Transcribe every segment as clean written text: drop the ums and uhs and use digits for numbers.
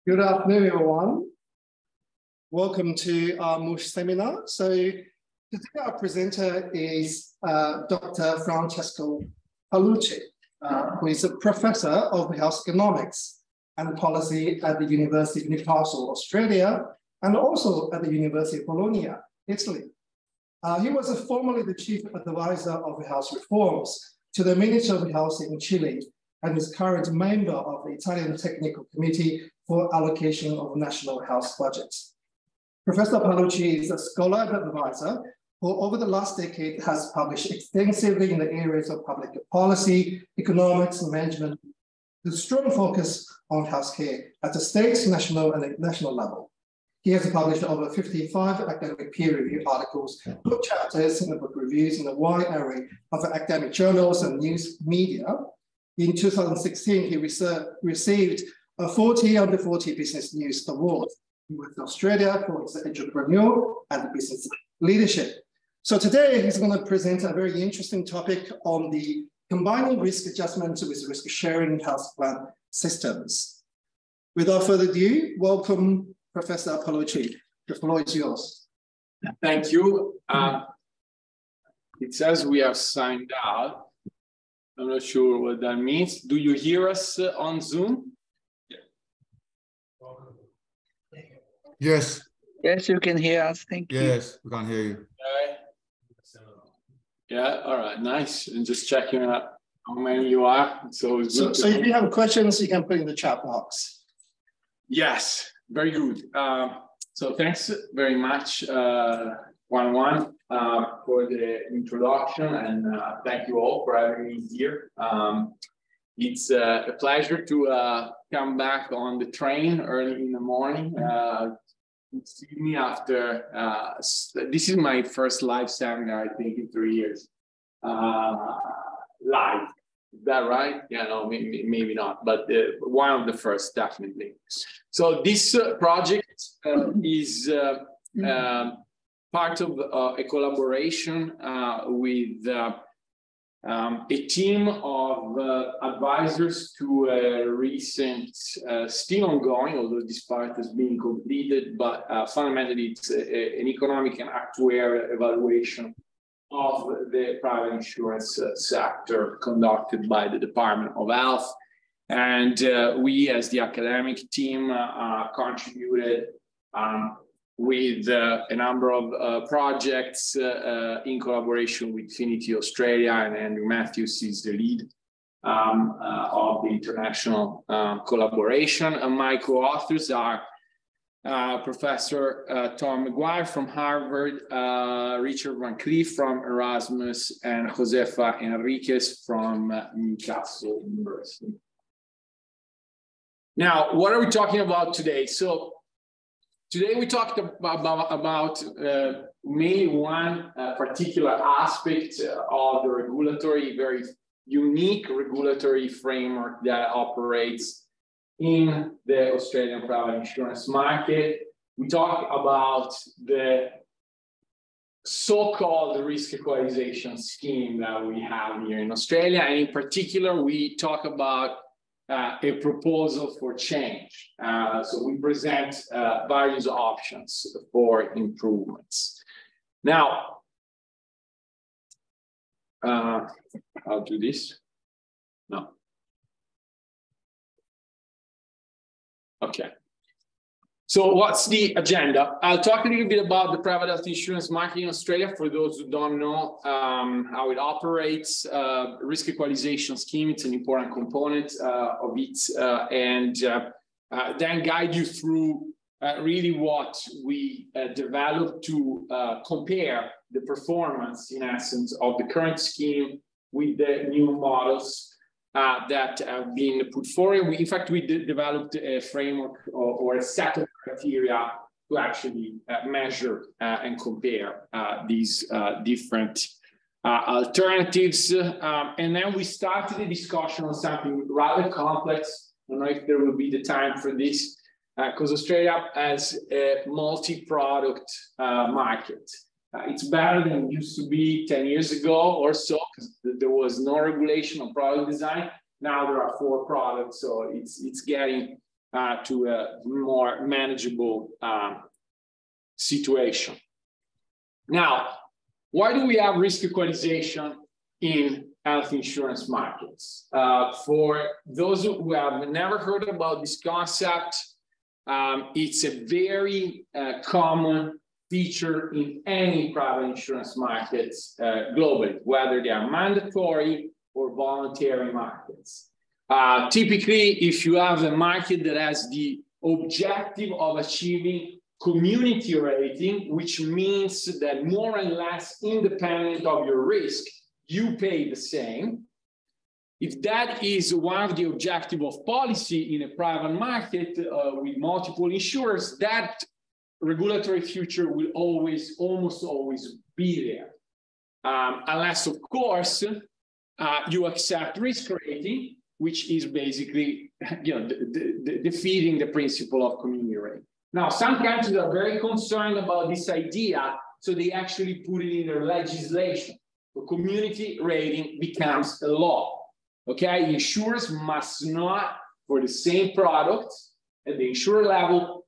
Good afternoon, everyone. Welcome to our MUSH seminar. So today our presenter is Dr. Francesco Paolucci, who is a professor of health economics and policy at the University of Newcastle, Australia, and also at the University of Bologna, Italy. He was formerly the chief advisor of health reforms to the Minister of Health in Chile, and is current member of the Italian Technical Committee for allocation of national health budgets. Professor Paolucci is a scholar and advisor who over the last decade has published extensively in the areas of public policy, economics, and management, with a strong focus on healthcare at the state, national, and national level. He has published over 55 academic peer-reviewed articles, book chapters, and book reviews in a wide array of academic journals and news media. In 2016, he received a 40 Under 40 Business News Award in Western Australia for his entrepreneur and business leadership. So today, he's going to present a very interesting topic on the combining risk adjustment with risk sharing health plan systems. Without further ado, welcome Professor Paolucci. The floor is yours. Thank you. It says we have signed out. I'm not sure what that means. Do you hear us on Zoom? Yes. Yes, you can hear us. Thank you. Yes, we can hear you. Okay. Yeah, all right, nice. And just checking out how many you are. So if you have questions, you can put in the chat box. Yes, very good. So thanks very much, Juan, for the introduction, and thank you all for having me here. It's a pleasure to come back on the train early in the morning. See me after, this is my first live seminar, I think, in 3 years. Live, is that right? Yeah, no, maybe not, but one of the first, definitely. So this project is part of a collaboration with a team of advisors to a recent, still ongoing, although this part has been completed, but fundamentally it's an economic and actuarial evaluation of the private insurance sector conducted by the Department of Health. And we, as the academic team, contributed with a number of projects in collaboration with Finity Australia, and Andrew Matthews is the lead of the international collaboration. And my co-authors are Professor Tom McGuire from Harvard, Richard Van Cleef from Erasmus, and Josefa Enriquez from Newcastle University. Now, what are we talking about today? So today we talked about mainly one particular aspect of the regulatory, very unique regulatory framework that operates in the Australian private insurance market. We talk about the so-called risk equalization scheme that we have here in Australia, and in particular, we talk about a proposal for change. So we present various options for improvements. Now, I'll do this. No. Okay. So what's the agenda? I'll talk a little bit about the private health insurance market in Australia for those who don't know how it operates. Risk equalization scheme, it's an important component of it, and then guide you through really what we developed to compare the performance, in essence, of the current scheme with the new models that have been put forward. In fact, we developed a framework or a set of criteria to actually measure and compare these different alternatives. And then we started a discussion on something rather complex. I don't know if there will be the time for this, because Australia has a multi-product market. It's better than it used to be 10 years ago or so, because there was no regulation on product design. Now there are 4 products, so it's getting to a more manageable situation. Now, why do we have risk equalization in health insurance markets? For those who have never heard about this concept, it's a very common feature in any private insurance markets globally, whether they are mandatory or voluntary markets. Typically, if you have a market that has the objective of achieving community rating, which means that more or less independent of your risk, you pay the same. If that is one of the objectives of policy in a private market with multiple insurers, that regulatory feature will almost always be there. Unless, of course, you accept risk rating, which is basically defeating the principle of community rating. Now, some countries are very concerned about this idea, so they actually put it in their legislation. The community rating becomes a law. Okay, insurers must not, for the same product at the insurer level,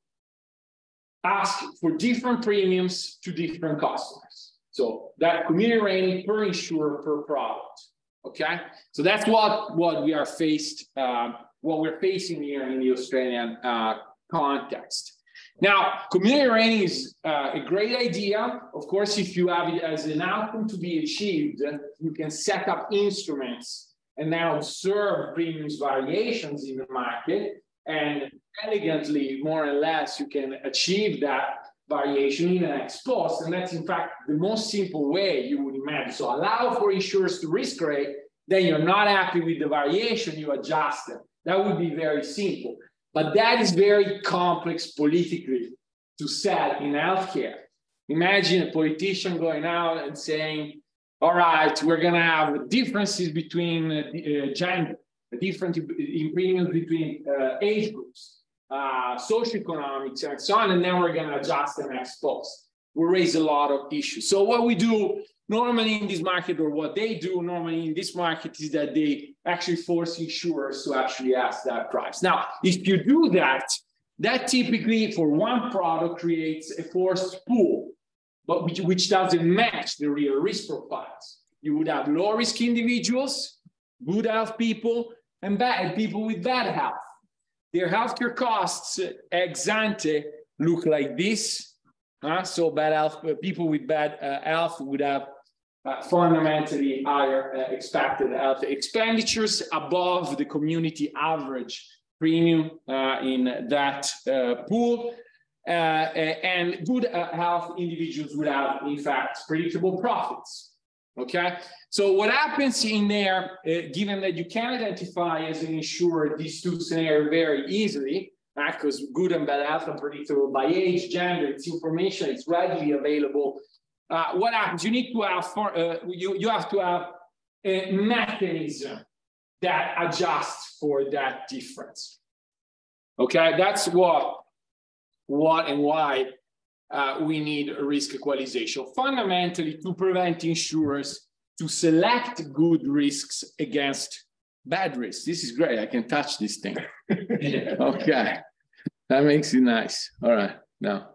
ask for different premiums to different customers. So that community rating per insurer per product. Okay, so that's what we are what we're facing here in the Australian context. Now, community rating is a great idea. Of course, if you have it as an outcome to be achieved, you can set up instruments and now observe premiums variations in the market, and elegantly, more or less, you can achieve that variation in an ex post, and that's in fact the most simple way you would imagine. So allow for insurers to risk rate, then you're not happy with the variation, you adjust them. That would be very simple. But that is very complex politically to set in healthcare. Imagine a politician going out and saying, all right, we're going to have differences between gender, different in premiums between age groups, socioeconomics, and so on, and then we're going to adjust them ex post. We raise a lot of issues. So what we do normally in this market, or what they do normally in this market, is that they actually force insurers to actually ask that price. Now, if you do that, that typically for one product creates a forced pool, but which doesn't match the real risk profiles. You would have low risk individuals, good health people, and bad people with bad health. Their healthcare costs ex ante look like this. So bad health, people with bad health would have fundamentally higher expected health expenditures above the community average premium in that pool. And good health individuals would have, in fact, predictable profits. Okay, so what happens in there, given that you can identify as an insurer these two scenarios very easily, because good and bad health are predictable by age, gender, it's information, it's readily available. What happens? You need to have you have to have a mechanism that adjusts for that difference. Okay, that's what and why we need a risk equalization. Fundamentally, to prevent insurers to select good risks against bad risks. This is great. I can touch this thing. Okay, that makes it nice. All right, now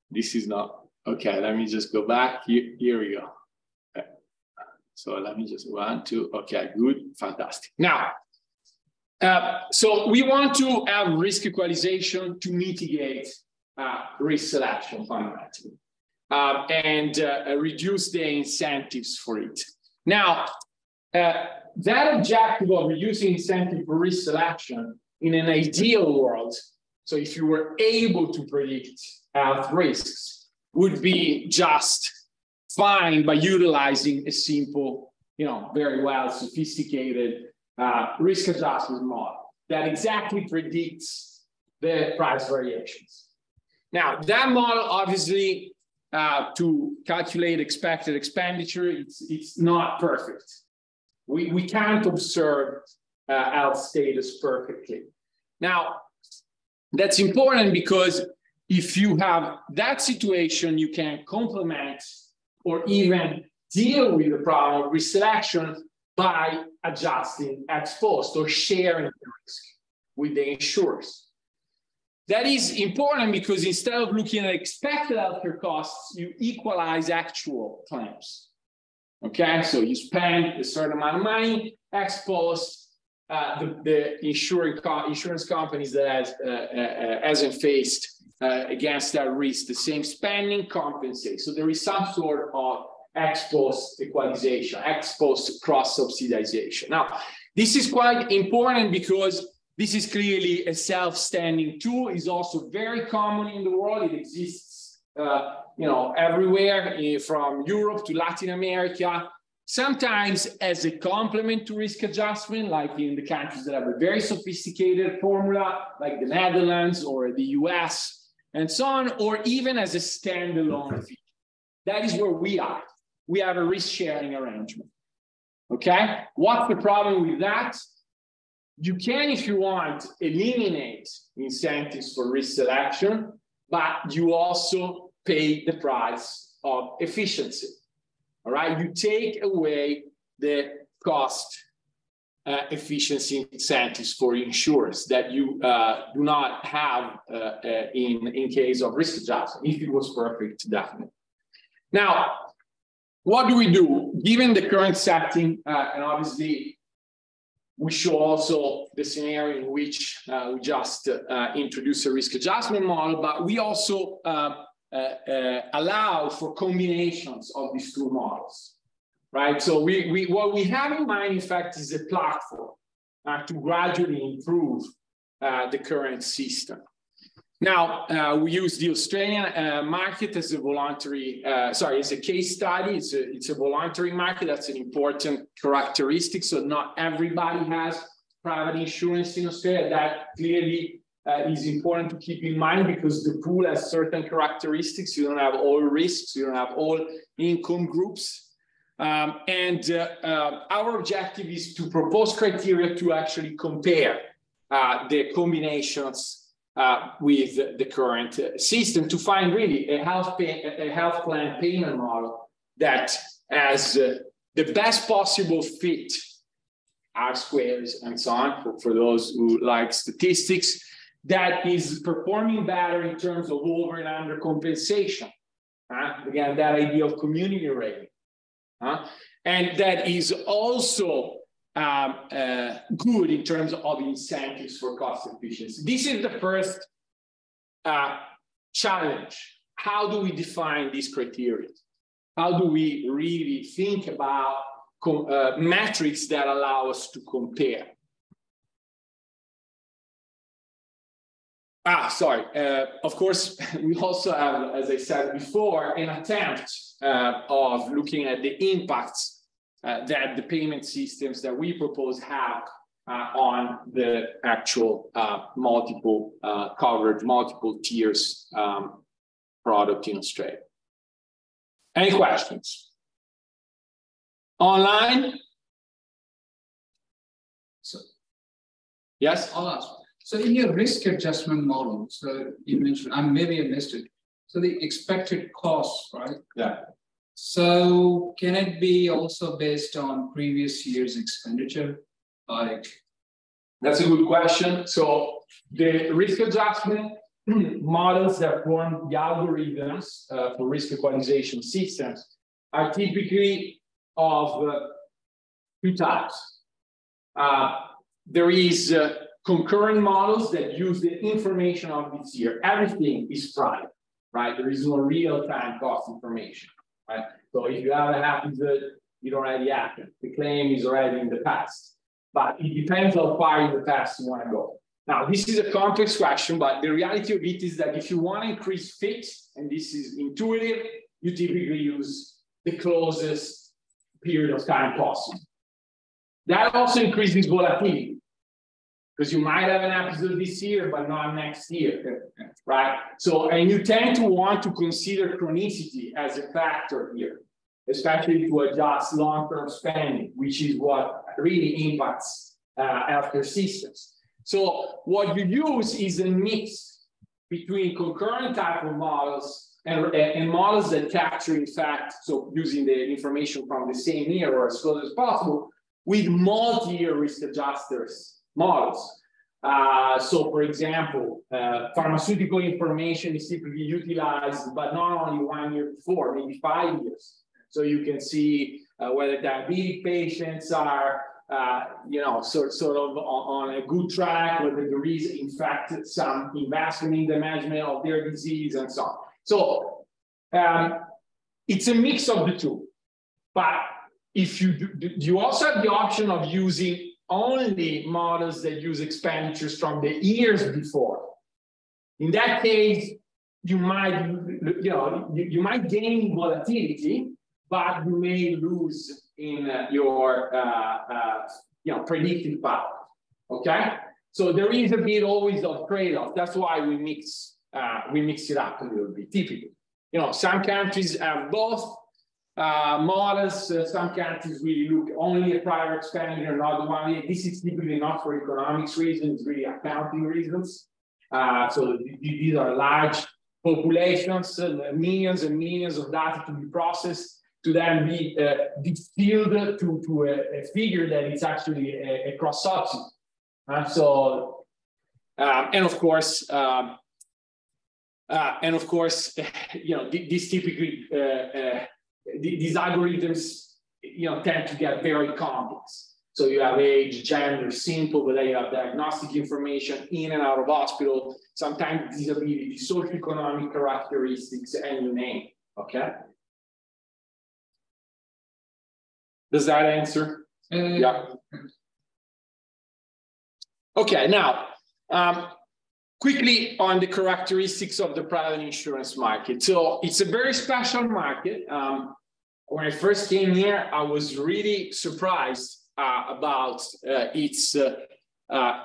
this is not okay. Let me just go back. Here we go. Okay. So let me just 1, 2. Okay, good, fantastic. Now. So we want to have risk equalization to mitigate risk selection fundamentally and reduce the incentives for it. Now, that objective of reducing incentive for risk selection in an ideal world, so if you were able to predict health risks, would be just fine by utilizing a simple, very well sophisticated risk adjustment model that exactly predicts the price variations. Now, that model, obviously, to calculate expected expenditure, it's not perfect. We can't observe health status perfectly. Now, that's important because if you have that situation, you can complement or even deal with the problem of risk selection by adjusting ex post or sharing the risk. with the insurers. That is important because instead of looking at expected healthcare costs, you equalize actual claims. Okay, so you spend a certain amount of money, ex post, the insurance companies that hasn't faced against that risk the same spending compensate. So there is some sort of ex post equalization, ex post cross subsidization. Now, this is quite important because this is clearly a self-standing tool. It's also very common in the world. It exists, everywhere, from Europe to Latin America. Sometimes as a complement to risk adjustment, like in the countries that have a very sophisticated formula, like the Netherlands or the US, and so on, or even as a standalone fee. That is where we are. We have a risk-sharing arrangement. Okay? What's the problem with that? You can, if you want, eliminate incentives for risk selection, but you also pay the price of efficiency. All right? You take away the cost efficiency incentives for insurers that you do not have in case of risk adjustment. If it was perfect, definitely. Now, what do we do? Given the current setting, and obviously, we show also the scenario in which we just introduce a risk adjustment model, but we also allow for combinations of these two models, right? So what we have in mind, in fact, is a platform to gradually improve the current system. Now, we use the Australian market as a voluntary, as a case study. It's a voluntary market. That's an important characteristic. So not everybody has private insurance in Australia. That clearly is important to keep in mind because the pool has certain characteristics. You don't have all risks. You don't have all income groups. Our objective is to propose criteria to actually compare the combinations with the current system to find really a health plan payment model that has the best possible fit, R-squares and so on, for those who like statistics, that is performing better in terms of over and under compensation. Again, that idea of community rating. And that is also good in terms of incentives for cost efficiency. This is the first challenge. How do we define these criteria? How do we really think about metrics that allow us to compare? Of course, we also have, as I said before, an attempt of looking at the impacts that the payment systems that we propose have on the actual multiple coverage, multiple tiers product in Australia. Any questions? Online? So, yes? I'll ask. So in your risk adjustment model, so you mentioned, maybe I missed it. So the expected costs, right? Yeah. So can it be also based on previous year's expenditure? That's a good question. So the risk adjustment models that form the algorithms for risk equalization systems are typically of two types. There is concurrent models that use the information of this year. Everything is private, right? There is no real-time cost information. Right? So if you have an episode, it already happened. The claim is already in the past. But it depends how far in the past you want to go. Now, this is a complex question, but the reality of it is that if you want to increase fit, and this is intuitive, you typically use the closest period of time possible. That also increases volatility, because you might have an episode this year, but not next year, right? So, and you tend to want to consider chronicity as a factor here, especially to adjust long-term spending, which is what really impacts healthcare systems. So what you use is a mix between concurrent type of models and models that capture, in fact, so using the information from the same year or as close as possible, with multi-year risk adjusters models. So, for example, pharmaceutical information is typically utilized, but not only 1 year before, maybe 5 years. So you can see whether diabetic patients are, sort of on a good track, whether there is, in fact, some investment in the management of their disease and so on. So it's a mix of the two. But if you also have the option of using only models that use expenditures from the years before. In that case, you might, you might gain volatility, but you may lose in your, predictive power. Okay, so there is a bit always of trade-off. That's why we mix it up a little bit. Typically, some countries have both. Models, some countries really look only at prior expenditure, not the one. This is typically not for economics reasons, really accounting reasons. So these are large populations, millions and millions of data to be processed, to then be distilled to a figure that is actually a cross subsidy. And of course, this typically. These algorithms, tend to get very complex. So you have age, gender, simple, but then you have diagnostic information in and out of hospital, sometimes disability, socioeconomic characteristics, and you name it, okay? Does that answer? Yeah. Okay, now, quickly on the characteristics of the private insurance market. So it's a very special market. When I first came here, I was really surprised about its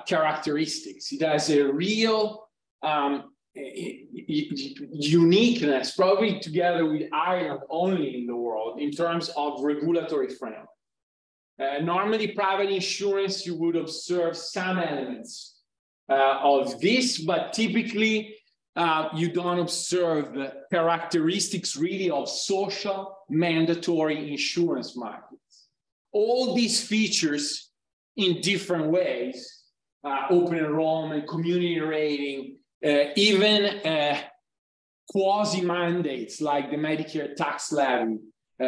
characteristics. It has a real uniqueness, probably together with Ireland only in the world, in terms of regulatory framework. Normally, private insurance, you would observe some elements of this, but typically you don't observe the characteristics really of social mandatory insurance markets. All these features in different ways, open enrollment, community rating, even quasi-mandates like the Medicare tax levy,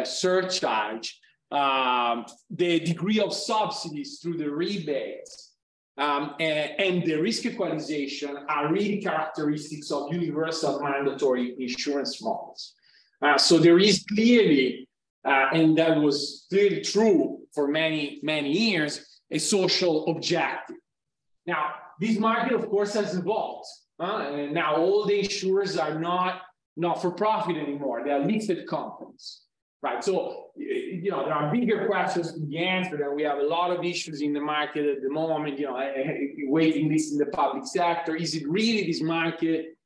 surcharge, the degree of subsidies through the rebates, and the risk equalization are really characteristics of universal mandatory insurance models. So there is clearly, and that was clearly true for many, many years, a social objective. Now, this market, of course, has evolved. And now all the insurers are not for-profit anymore. They are listed companies. Right, so there are bigger questions to be answered, and we have a lot of issues in the market at the moment. Waiting lists in the public sector. Is it really this market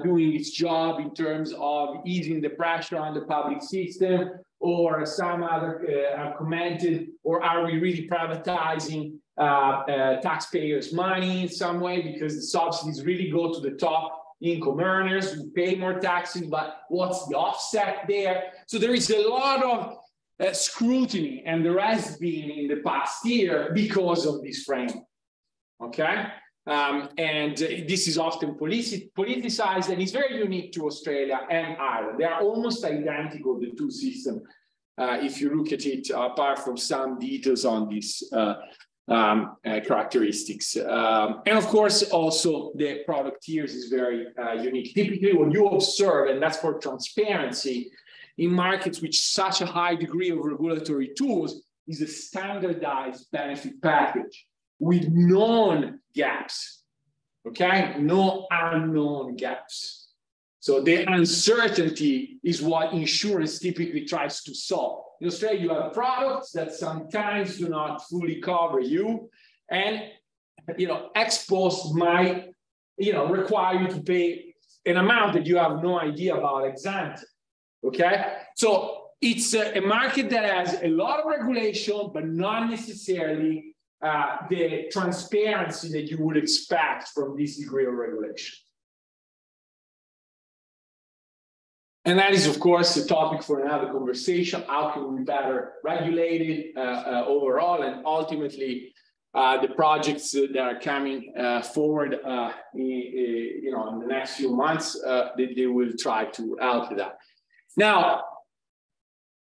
doing its job in terms of easing the pressure on the public system, or some other have commented, or are we really privatizing taxpayers' money in some way because the subsidies really go to the top income earners who pay more taxes, but what's the offset there? So there is a lot of scrutiny, and there has been in the past year because of this framework, okay? And this is often politicized, and it's very unique to Australia and Ireland. They are almost identical, the two systems, if you look at it, apart from some details on this characteristics. And of course, also the product tiers is very unique. Typically, what you observe, and that's for transparency, in markets with such a high degree of regulatory tools, is a standardized benefit package with known gaps, okay? No unknown gaps. So the uncertainty is what insurance typically tries to solve. In Australia, you have products that sometimes do not fully cover you, and ex post might require you to pay an amount that you have no idea about exempt. Okay, so it's a market that has a lot of regulation, but not necessarily the transparency that you would expect from this degree of regulation. And that is, of course, a topic for another conversation. How can we better regulate it overall? And ultimately, the projects that are coming forward in the next few months, they will try to help with that. Now,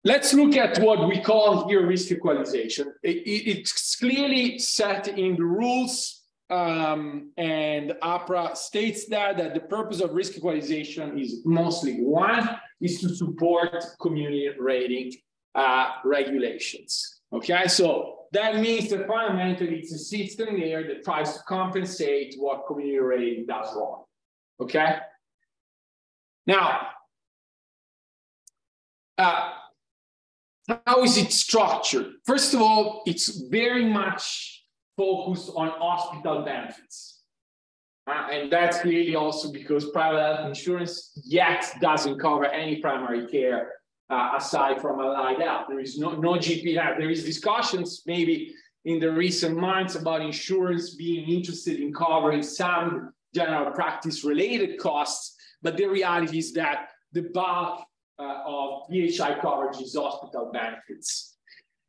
let's look at what we call here risk equalization. It's clearly set in the rules, and APRA states that the purpose of risk equalization is mostly one, is to support community rating regulations. Okay, so that means that fundamentally it's a system there that tries to compensate what community rating does wrong. Okay, now how is it structured? First of all, it's very much focused on hospital benefits. And that's clearly also because private health insurance yet doesn't cover any primary care aside from allied health. There is no GP health. There is discussions maybe in the recent months about insurance being interested in covering some general practice related costs, but the reality is that the bulk of PHI coverage is hospital benefits.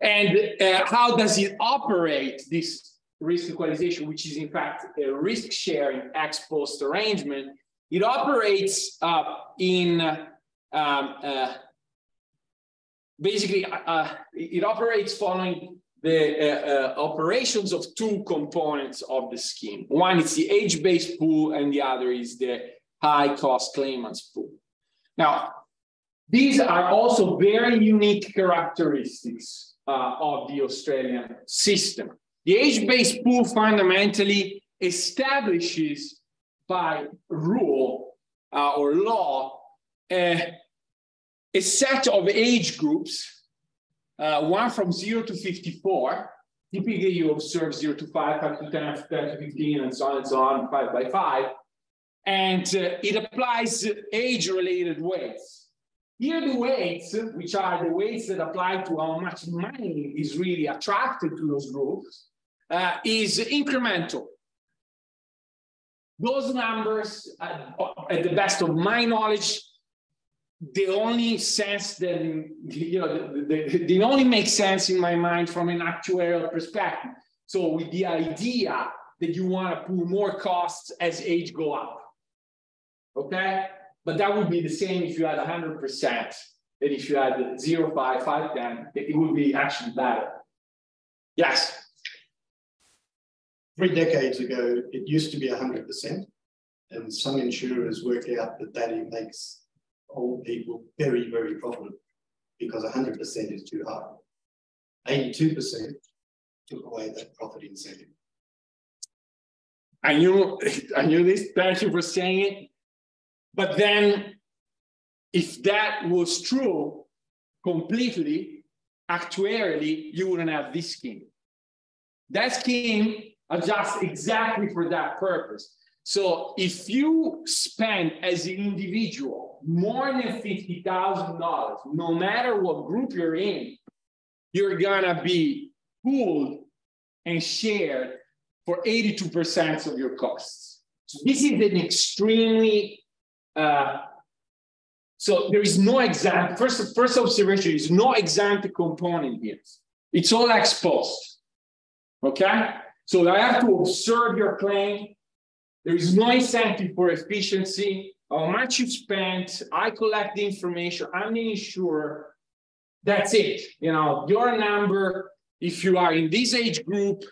And how does it operate, this risk equalization, which is in fact a risk sharing ex post arrangement? It operates basically, it operates following the operations of two components of the scheme. One is the age-based pool, and the other is the high-cost claimants pool. Now, these are also very unique characteristics of the Australian system. The age-based pool fundamentally establishes by rule or law a set of age groups, one from 0 to 54. Typically, you observe 0 to 5, 5 to 10, 10 to 15, and so on, 5 by 5. And it applies age-related weights. Here, the weights, which are the weights that apply to how much money is really attracted to those groups, is incremental. Those numbers, at the best of my knowledge, they only they only make sense in my mind from an actuarial perspective. So with the idea that you want to pull more costs as age go up, okay? But that would be the same if you had 100%, and if you had 0, 5, 5, 10, it would be actually better. Yes? 3 decades ago, it used to be 100%, and some insurers worked out that it makes old people very, very profitable because 100% is too high. 82% took away that profit incentive. I knew this. Thank you for saying it. But then, if that was true completely, actuarially, you wouldn't have this scheme. That scheme adjusts exactly for that purpose. So if you spend as an individual more than $50,000, no matter what group you're in, you're gonna be pooled and shared for 82% of your costs. So this is an extremely, so there is no example, first observation, there is no example component here. It's all ex post, okay? So I have to observe your claim. There is no incentive for efficiency. How much you spent, I collect the information, I'm the insurer. That's it. You know, your number, if you are in this age group,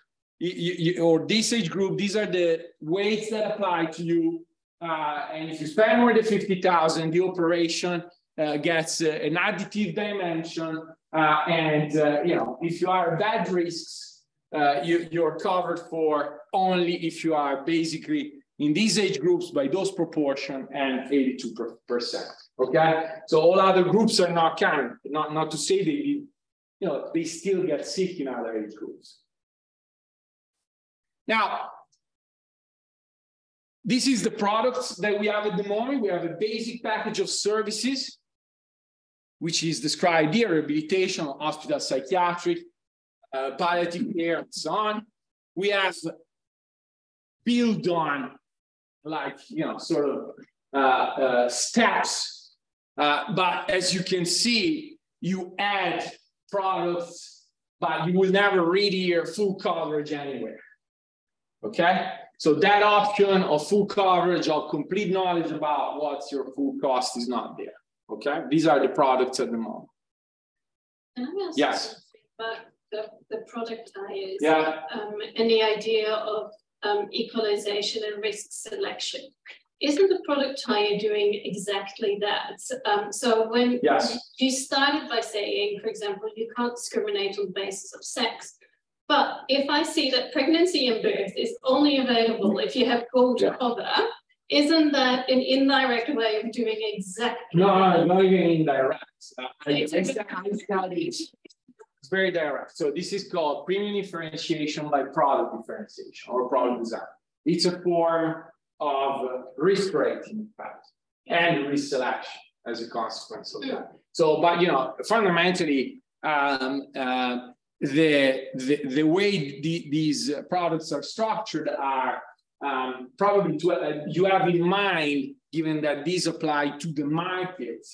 or this age group, these are the weights that apply to you. And if you spend more than 50,000, the operation gets an additive dimension. You know, if you are bad risks, you're covered for only if you are basically in these age groups by those proportion and 82%. Okay, so all other groups are not counted. Not to say they, you know, they still get sick in other age groups. Now, this is the products that we have at the moment. We have a basic package of services, which is described here: rehabilitation, hospital psychiatric, palliative care, and so on. We have built on, like, you know, sort of steps. But as you can see, you add products, but you will never really hear full coverage anywhere. Okay, so that option of full coverage, of complete knowledge about what's your full cost is not there. Okay, these are the products at the moment. Can I ask Yes. about the product tires? Yeah. And the idea of equalization and risk selection. Isn't the product tire doing exactly that? So when you started by saying, for example, you can't discriminate on the basis of sex. But if I see that pregnancy and birth is only available if you have gold cover, isn't that an indirect way of doing exactly? No, not even indirect. It's very direct. So this is called premium differentiation by product differentiation or product design. It's a form of risk rating, in fact, and risk selection as a consequence of that. So, but you know, fundamentally, the way these products are structured are probably you have in mind, given that these apply to the market,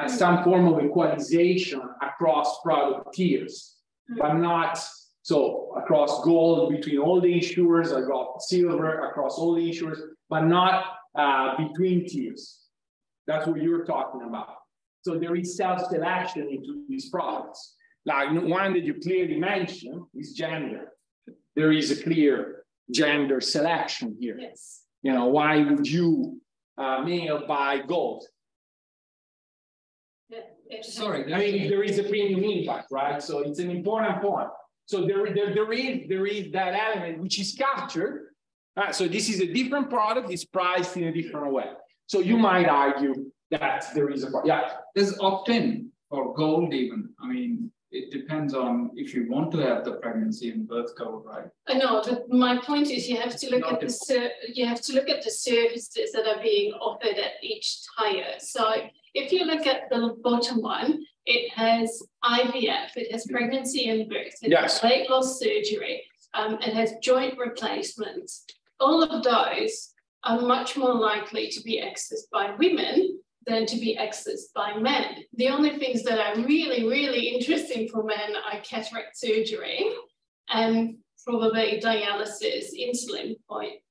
some form of equalization across product tiers, but not so across gold between all the insurers, across silver across all the insurers, but not between tiers. That's what you're talking about. So there is self-selection into these products. Like one that you clearly mentioned is gender. There is a clear gender selection here. Yes. You know, why would you male buy gold? Sorry, I mean, there is a premium impact, right? So it's an important point. So there is that element which is captured. So this is a different product, it's priced in a different way. So you might argue that there is a, There's opt-in for gold even. I mean, it depends on if you want to have the pregnancy and birth cover, right? I know, but my point is you have to look at the services that are being offered at each tire. So if you look at the bottom one, it has IVF, it has pregnancy and birth, it has weight loss surgery, it has joint replacements. All of those are much more likely to be accessed by women than to be accessed by men. The only things that are really, really interesting for men are cataract surgery and probably dialysis, insulin points,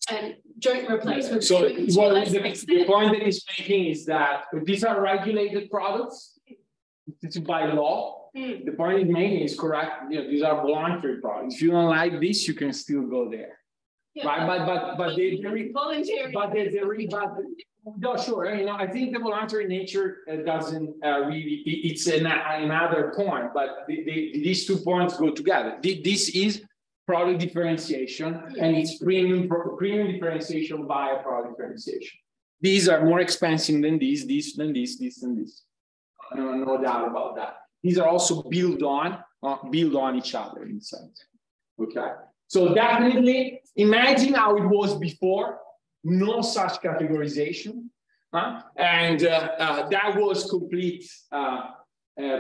and joint replacement. So the point that he's making is that these are regulated products. It's by law. The point he's making is correct. You know, these are voluntary products. If you don't like this, you can still go there. Yeah, right, but no, sure. You know, I think the voluntary nature doesn't really. It's another point, but these 2 points go together. This is product differentiation, and it's premium differentiation by a product differentiation. These are more expensive than this, and this. No doubt about that. These are also built on each other in a sense. Okay. So definitely imagine how it was before, no such categorization, and that was complete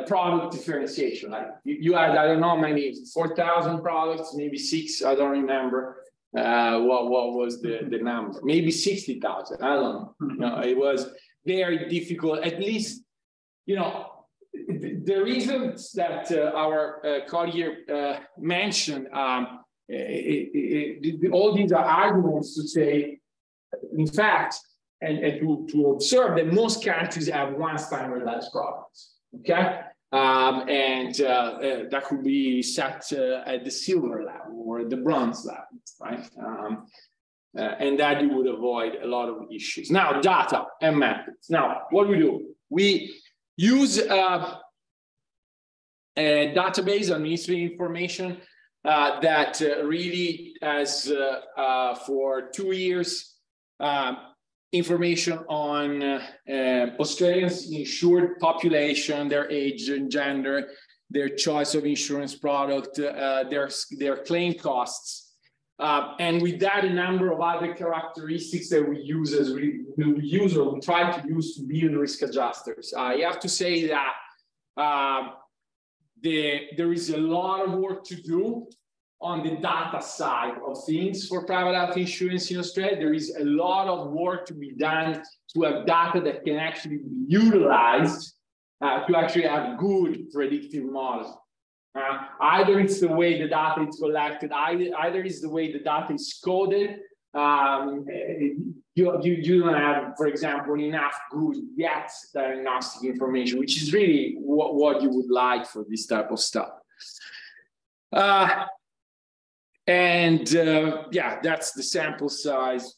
product differentiation. Like you had, I don't know, maybe 4,000 products, maybe 6, I don't remember what was the number, maybe 60,000, I don't know. No, it was very difficult, at least, you know, the reasons that our colleague here mentioned, all these are arguments to say, in fact, and to observe that most countries have one standardized product, okay? And that could be set at the silver level or the bronze level, right? And that you would avoid a lot of issues. Now, data and methods. Now, what do? We use a database of administrative information that really has for 2 years information on Australians' insured population, their age and gender, their choice of insurance product, their claim costs. And with that, a number of other characteristics that we use as we try to use to build risk adjusters. I have to say that there is a lot of work to do on the data side of things for private health insurance in Australia. There is a lot of work to be done to have data that can actually be utilized to actually have good predictive models. Either it's the way the data is collected, either it's the way the data is coded. You don't have, for example, enough good yet diagnostic information, which is really what you would like for this type of stuff. Yeah, that's the sample size.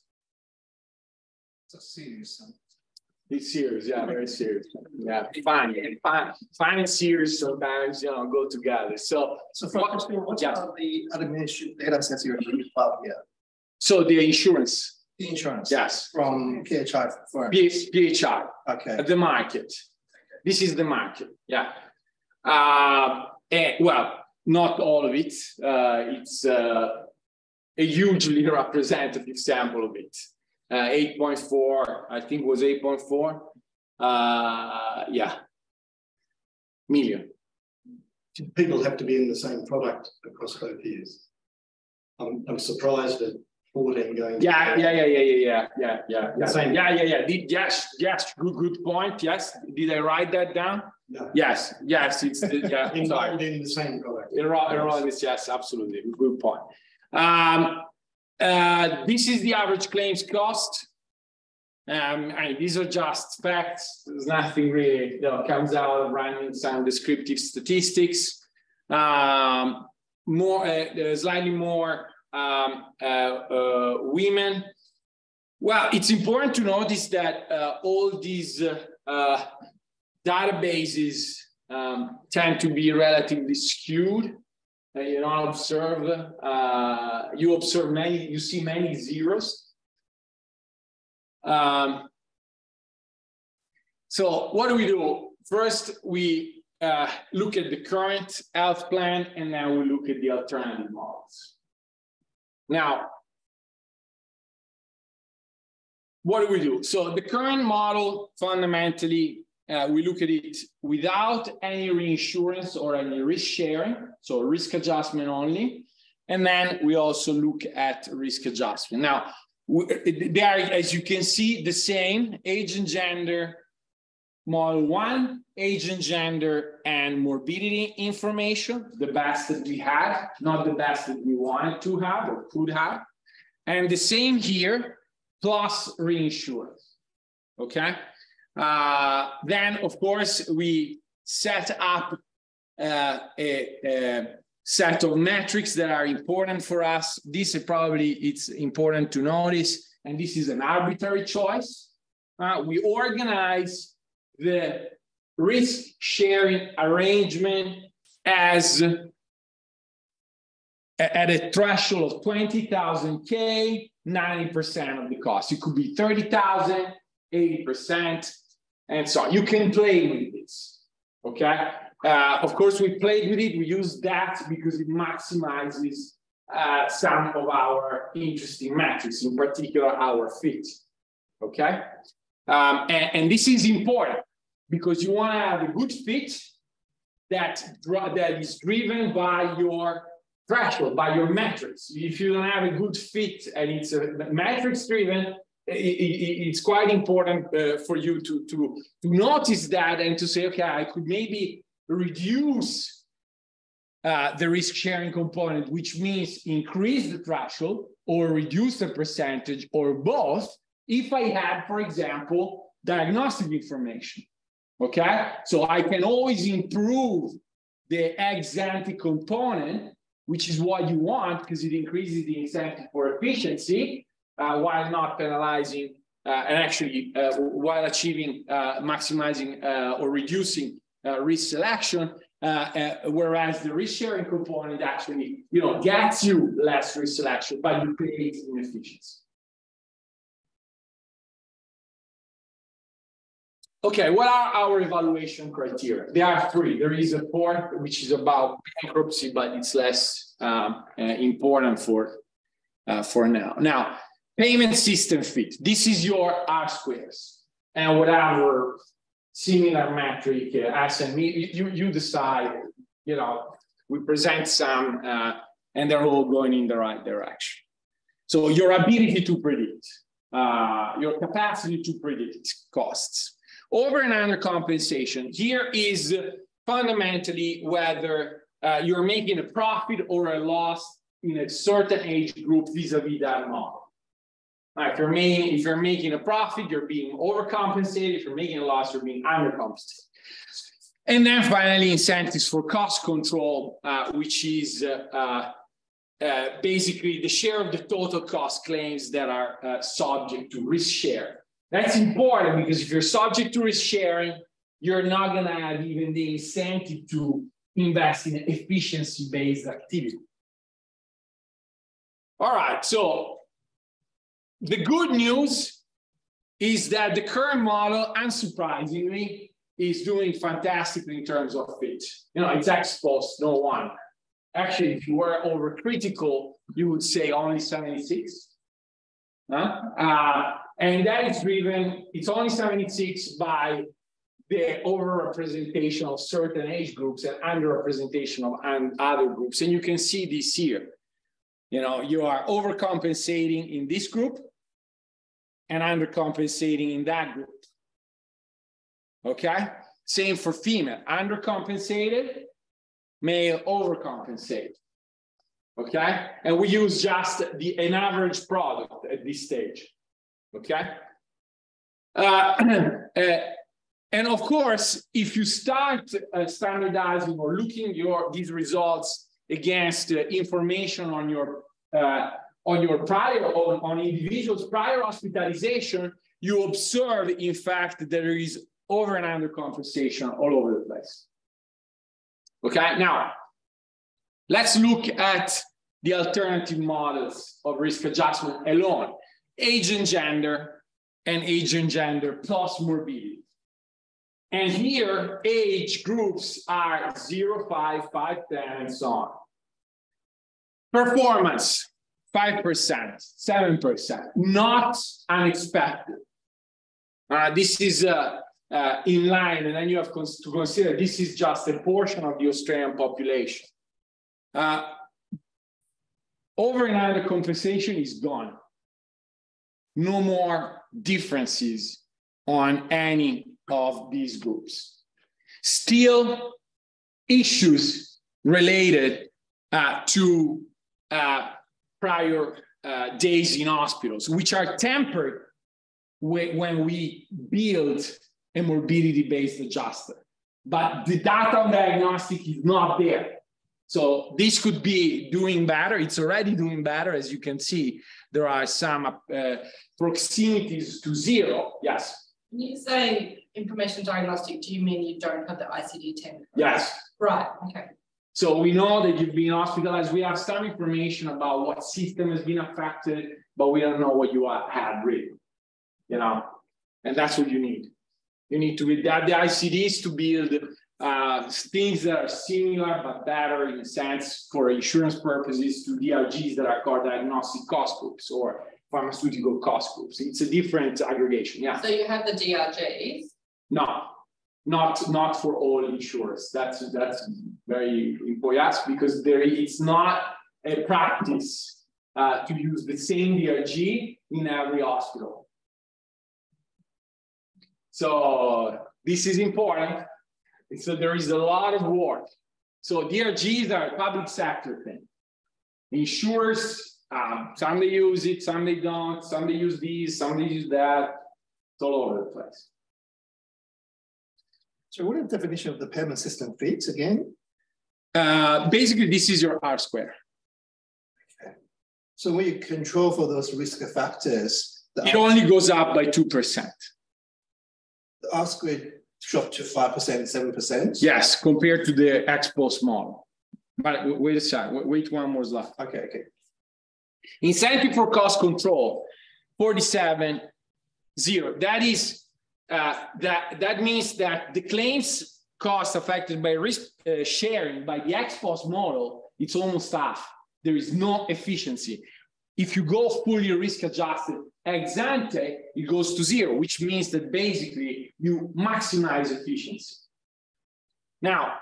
It's serious. It's serious, yeah, very serious. Yeah, fun and serious sometimes, you know, go together. So what are the administrative data sets you're using about here? So the insurance. The insurance. Yes. From PHI firms. PHI. Okay. The market. This is the market. Yeah. Well, not all of it. It's a hugely representative sample of it. 8.4, I think it was 8.4. Yeah. Million. People have to be in the same product across both years. I'm surprised at 14 going. Yeah. Same. Yes. Good point. Yes. Did I write that down? No. Yes. It's involved in the same product. Yes, absolutely. Good point. This is the average claims cost. These are just facts. There's nothing really comes out of running some descriptive statistics. Slightly more women. Well, it's important to notice that all these databases tend to be relatively skewed. You don't observe, you see many zeros. So what do? First, we look at the current health plan, and then we look at the alternative models. Now, what do? So the current model, fundamentally, we look at it without any reinsurance or any risk sharing, so risk adjustment only. And then we also look at risk adjustment. Now, they are, as you can see, the same: age and gender, model 1, age and gender and morbidity information, the best that we had, not the best that we wanted to have or could have. And the same here, plus reinsurance, okay? Then, of course, we set up a set of metrics that are important for us. This is probably, it's important to notice, and this is an arbitrary choice. We organize the risk sharing arrangement as at a threshold of 20,000 K, 90% of the cost. It could be 30,000, 80%, and so on. You can play with this, okay? Of course, we played with it. We use that because it maximizes some of our interesting metrics, in particular our fit, okay? And this is important because you want to have a good fit that is driven by your threshold, by your metrics. If you don't have a good fit and it's a metrics driven, it's quite important for you to notice that and to say, okay, I could maybe reduce the risk sharing component, which means increase the threshold or reduce the percentage or both, if I had, for example, diagnostic information, okay? So I can always improve the ex-ante component, which is what you want because it increases the incentive for efficiency while not penalizing and actually while achieving maximizing or reducing risk selection, whereas the risk sharing component actually, gets you less risk selection, but you create inefficiency. Okay, what are our evaluation criteria? There are 3. There is a 4th, which is about bankruptcy, but it's less important for now. Now, payment system fit. This is your R-squares and whatever similar metric, SME, you decide, we present some and they're all going in the right direction. So your ability to predict, your capacity to predict costs. Over and under compensation. Here is fundamentally whether you're making a profit or a loss in a certain age group vis-a-vis that model. If you're making a profit, you're being overcompensated. If you're making a loss, you're being undercompensated. And then finally, incentives for cost control, which is basically the share of the total cost claims that are subject to risk share. That's important because if you're subject to risk sharing, you're not going to have even the incentive to invest in efficiency-based activity. All right, so the good news is that the current model, unsurprisingly, is doing fantastically in terms of fit. You know, it's ex post, no one. Actually, if you were overcritical, you would say only 76. And that is driven, it's only 76 by the overrepresentation of certain age groups and underrepresentation of other groups. And you can see this here. You know, you are overcompensating in this group and undercompensating in that group. Okay? Same for female, undercompensated, male overcompensated. Okay? And we use just an average product at this stage. Okay? And of course, if you start standardizing or looking these results against information on your on individuals' prior hospitalization, you observe, in fact, that there is over and under compensation all over the place. Okay, now let's look at the alternative models of risk adjustment alone: age and gender plus morbidity. And here, age groups are 0, 5, 5, 10, and so on. Performance, 5%, 7%, not unexpected. This is in line, and then you have to consider this is just a portion of the Australian population. Over and under compensation is gone. No more differences on any of these groups. Still, issues related to prior days in hospitals, which are tempered when we build a morbidity-based adjuster. But the data on diagnostic is not there. So this could be doing better. It's already doing better. As you can see, there are some proximities to 0. Yes? When you say information diagnostic, do you mean you don't have the ICD-10? Yes. Right, okay. So we know that you've been hospitalized. We have some information about what system has been affected, but we don't know what you had really, you know, and that's what you need. You need to have the ICDs to build things that are similar but better in a sense for insurance purposes to DRGs that are called diagnostic cost groups or pharmaceutical cost groups. It's a different aggregation, yeah. So you have the DRGs? No, not for all insurers. That's very important, yes, because it's not a practice to use the same DRG in every hospital. So this is important. So there is a lot of work. So DRGs are a public sector thing. Insurers, some they use it, some they don't, some they use these, some they use that. It's all over the place. So what is the definition of the payment system fees again? Basically, this is your R square. Okay. So when you control for those risk factors, it only goes up by 2%. The R squared dropped to 5%, 7%? Yes, compared to the ex-post model. But wait a second, wait one more slide. Okay. Incentive for cost control, 47, 0. That is, that means that the claims cost affected by risk sharing by the ex-post model, it's almost half. There is no efficiency. If you go fully risk adjusted ex ante, it goes to 0, which means that basically you maximize efficiency. Now,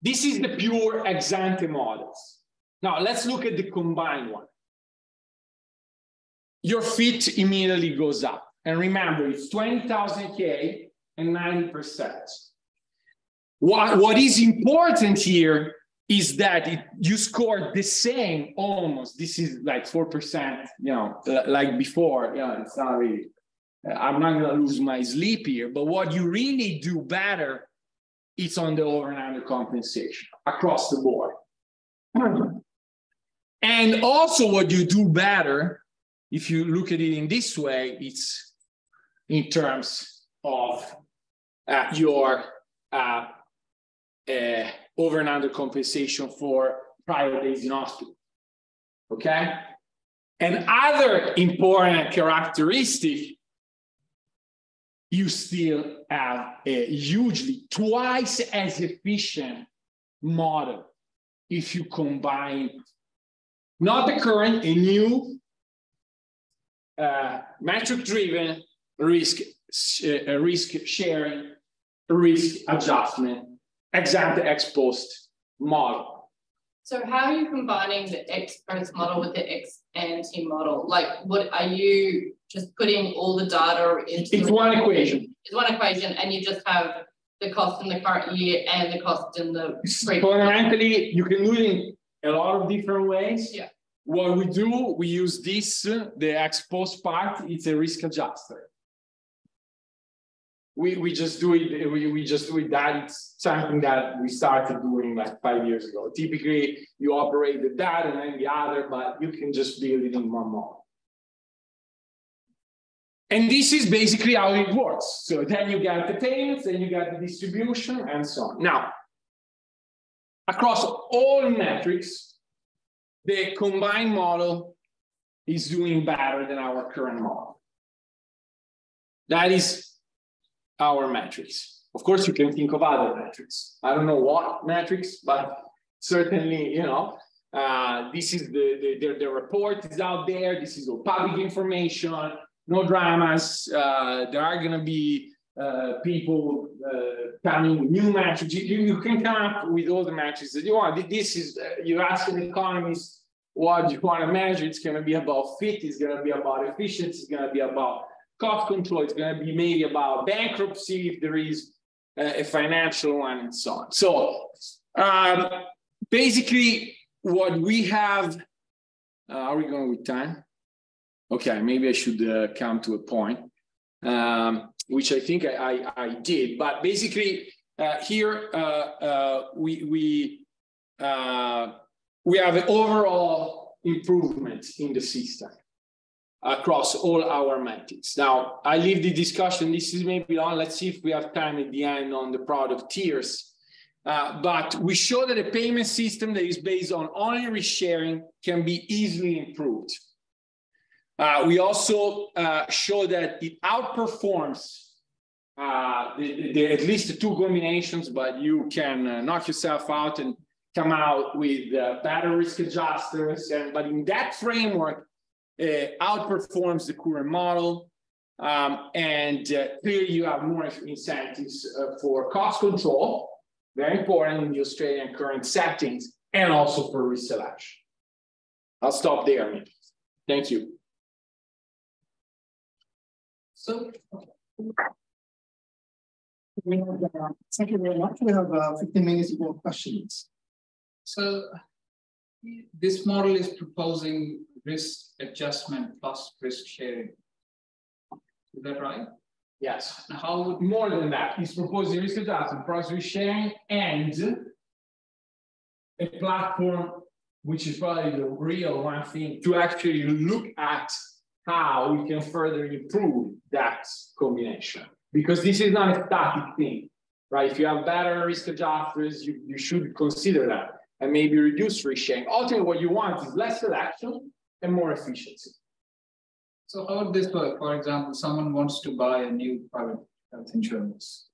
this is the pure ex ante models. Now, let's look at the combined one. Your fit immediately goes up. And remember, it's 20,000 K and 90%. What is important here is that you scored the same almost. This is like 4%, you know, like before. Yeah, it's not really. I'm not going to lose my sleep here, but what you really do better is on the over and under compensation across the board. And also what you do better, if you look at it in this way, it's in terms of your over and under compensation for private days in hospital, okay? And other important characteristic, you still have a hugely twice as efficient model if you combine not the current, a new metric-driven risk sharing, risk adjustment, ex-ante ex-post model. So how are you combining the ex-post model with the ex-ante model? Like, what are you just putting all the data into? It's one equation. It's one equation, and you just have the cost in the current year and the cost in the previous. Fundamentally, you can do it in a lot of different ways. Yeah. What we do, we use this, the ex-post part, it's a risk adjuster. We just do it, we just do it that. It's something that we started doing like 5 years ago. Typically, you operate the that and then the other, but you can just build it in one model. And this is basically how it works. So then you get the payments, then you get the distribution, and so on. Now, across all metrics, the combined model is doing better than our current model. That is our metrics. Of course, you can think of other metrics. I don't know what metrics, but certainly, you know, this is the report is out there. This is all public information, no dramas. There are going to be people coming with new metrics. You can come up with all the metrics that you want. This is, you ask an economist what you want to measure. It's going to be about fit. It's going to be about efficiency. It's going to be about cost control. It's going to be maybe about bankruptcy if there is a financial one and so on. So basically what we have, are we going with time? Okay, maybe I should come to a point, which I think I did. But basically here we have an overall improvement in the system across all our metrics. Now, I leave the discussion. This is maybe on. Let's see if we have time at the end on the product tiers. But we show that a payment system that is based on only risk sharing can be easily improved. We also show that it outperforms at least the two combinations, but you can knock yourself out and come out with better risk adjusters. But in that framework, outperforms the current model. And clearly you have more incentives for cost control, very important in the Australian current settings, and also for risk selection. I'll stop there. Thank you. So, thank you very much. We have 15 minutes for questions. So this model is proposing risk adjustment plus risk sharing. Is that right? Yes. How would more than that? He's proposing risk adjustment plus risk sharing and a platform, which is probably the real one thing, to actually look at how we can further improve that combination. Because this is not a static thing, right? If you have better risk adjusters, you should consider that and maybe reduce risk sharing. Ultimately, what you want is less selection and more efficiency. So how would this work? For example, someone wants to buy a new private health insurance,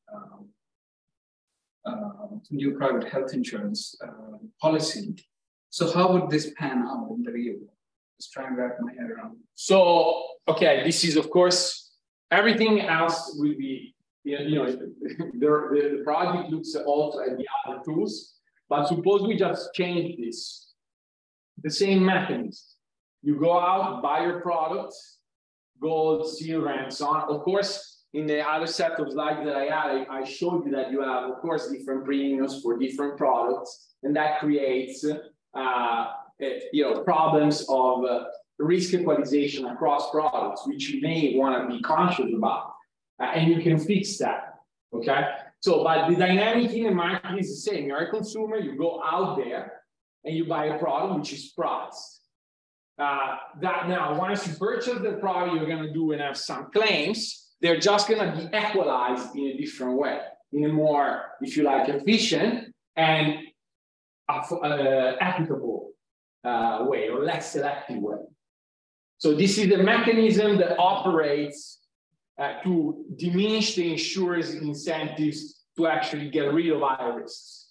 policy. So how would this pan out in the real world? Just trying to wrap my head around. So, okay, this is of course, everything else will be, the project looks also at the other tools, but suppose we just change this, the same mechanism. You go out, buy your product, gold, silver, and so on. Of course, in the other set of slides that I had, I showed you that you have, of course, different premiums for different products. and that creates problems of risk equalization across products, which you may want to be conscious about, and you can fix that. Okay, so but the dynamic in the market is the same. You're a consumer, you go out there and you buy a product which is priced. That now, once you purchase the product, you're going to do and have some claims. They're just going to be equalized in a different way, in a more, if you like, efficient and applicable way, or less selective way. So this is the mechanism that operates to diminish the insurer's incentives to actually get rid of higher risks.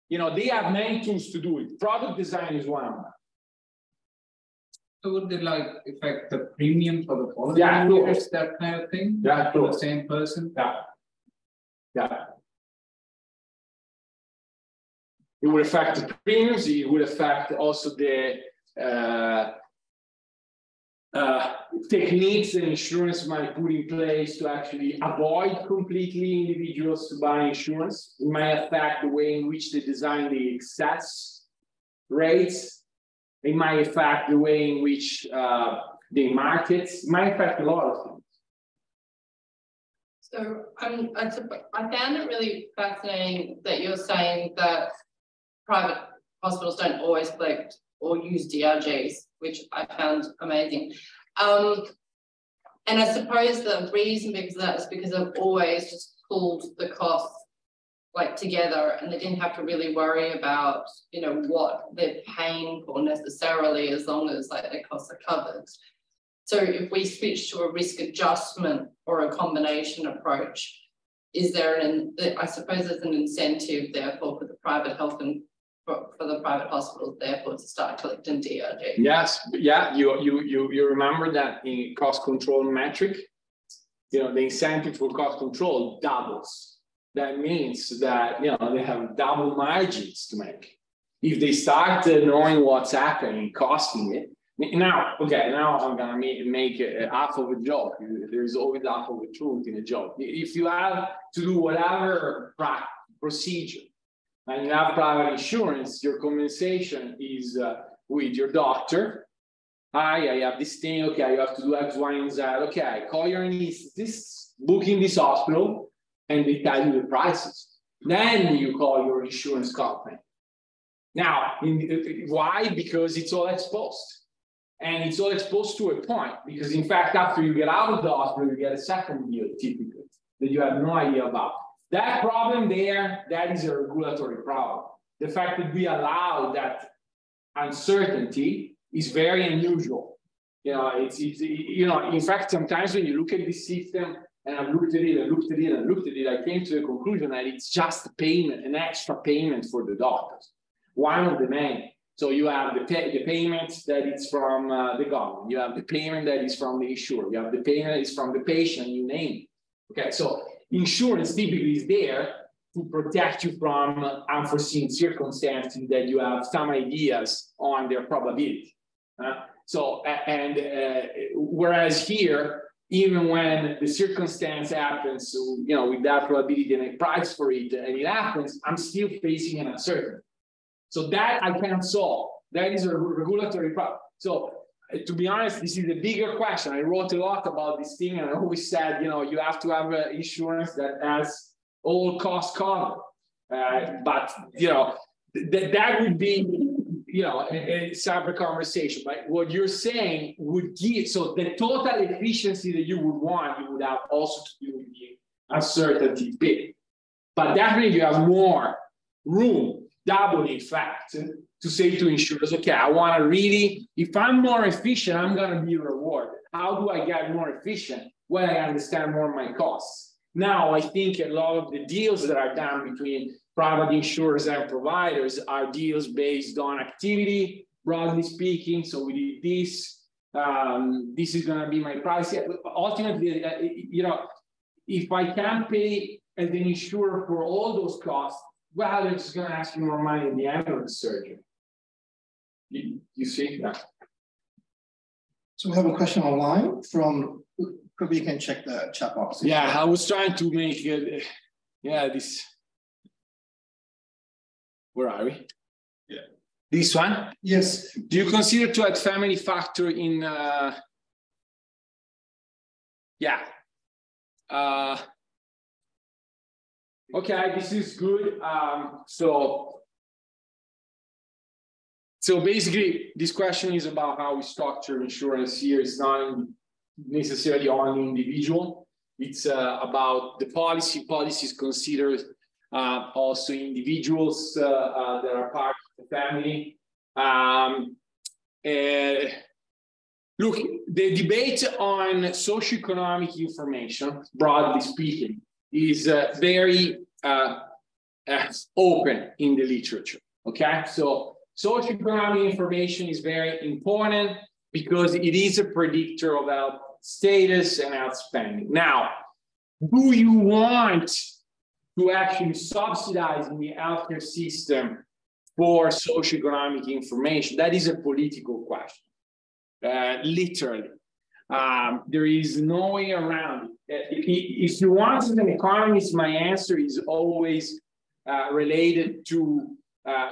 You know, they have many tools to do it. Product design is one of them. So would they like affect the premium for the policy? Yeah, sure. That kind of thing? Yeah, for the same person? Yeah. Yeah. It would affect the premiums. It would affect also the techniques that insurance might put in place to actually avoid completely individuals to buy insurance. It might affect the way in which they design the excess rates. It might affect the way in which they market. It might affect a lot of things. So I found it really fascinating that you're saying that private hospitals don't always collect or use DRGs, which I found amazing. And I suppose the reason because of that is because they've always just pulled the costs like together, and they didn't have to really worry about, you know, what they're paying for necessarily, as long as like their costs are covered. So if we switch to a risk adjustment or a combination approach, is there I suppose there's an incentive therefore for the private health and for the private hospitals therefore to start collecting DRG? Yes, yeah, you remember that in cost control metric, you know, the incentive for cost control doubles. That means that, you know, they have double margins to make. If they start knowing what's happening, costing it. Now, okay, now I'm gonna make half of a joke. There's always half of a truth in a joke. If you have to do whatever procedure and you have private insurance, your compensation is with your doctor. Hi, I have this thing. Okay, you have to do X, Y, and Z. Okay, call your anesthetist, book in this hospital, and they tell you the prices. Then you call your insurance company. Now, why? Because it's all exposed. And it's all exposed to a point. Because in fact, after you get out of the hospital, you get a second deal typically that you have no idea about. That problem there, that is a regulatory problem. The fact that we allow that uncertainty is very unusual. You know, you know, in fact, sometimes when you look at this system, and I've looked at it, and looked at it, and looked at it, I came to the conclusion that it's just a payment, an extra payment for the doctors. One of the many. So you have the payments that is from the government. You have the payment that is from the insurer. You have the payment that is from the patient, you name it. Okay, so insurance typically is there to protect you from unforeseen circumstances that you have some ideas on their probability. Whereas here, even when the circumstance happens, so, you know, with that probability and a price for it, and it happens, I'm still facing an uncertainty. So that I can't solve. That is a regulatory problem. So to be honest, this is a bigger question. I wrote a lot about this thing, and I always said, you know, you have to have insurance that has all costs covered. But, you know, that would be, you know, a separate conversation. But what you're saying would give, so the total efficiency that you would want, you would have also to do with the uncertainty bit. But definitely you have more room, double in fact, to say to insurers, okay, I want to really, if I'm more efficient, I'm going to be rewarded. How do I get more efficient? Well, I understand more of my costs. Now, I think a lot of the deals that are done between private insurers and providers are deals based on activity, broadly speaking. So we did this. This is going to be my price. Ultimately, you know, if I can't pay as an insurer for all those costs, well, they're just going to ask you more money at the end of the surgery. You see that? So we have a question online from, probably you can check the chat box. Yeah, I was trying to make it, yeah, this. Where are we? This one? Yes. Do you consider to add family factor in, yeah. Okay, this is good. So basically, this question is about how we structure insurance here. It's not necessarily only individual. It's about the policy. Policy is considered also individuals that are part of the family. Look, the debate on socioeconomic information, broadly speaking, is very open in the literature. Okay, so socioeconomic information is very important because it is a predictor of health status and health spending. Now, do you want to actually subsidize in the healthcare system for socioeconomic information? That is a political question, literally. There is no way around it. If you want as an economist, my answer is always related to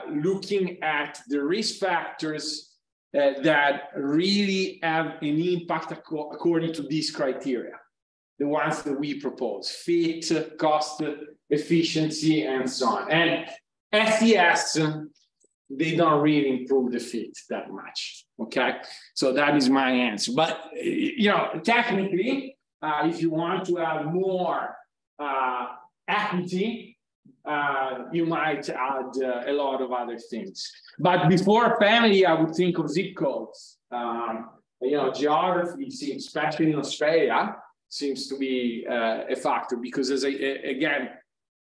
looking at the risk factors that really have an impact according to these criteria, the ones that we propose: fit, cost, efficiency, and so on. And SES, they don't really improve the fit that much. Okay, so that is my answer. But technically, if you want to have more equity, you might add a lot of other things. But before family, I would think of zip codes. Geography seems, especially in Australia, seems to be a factor because, again,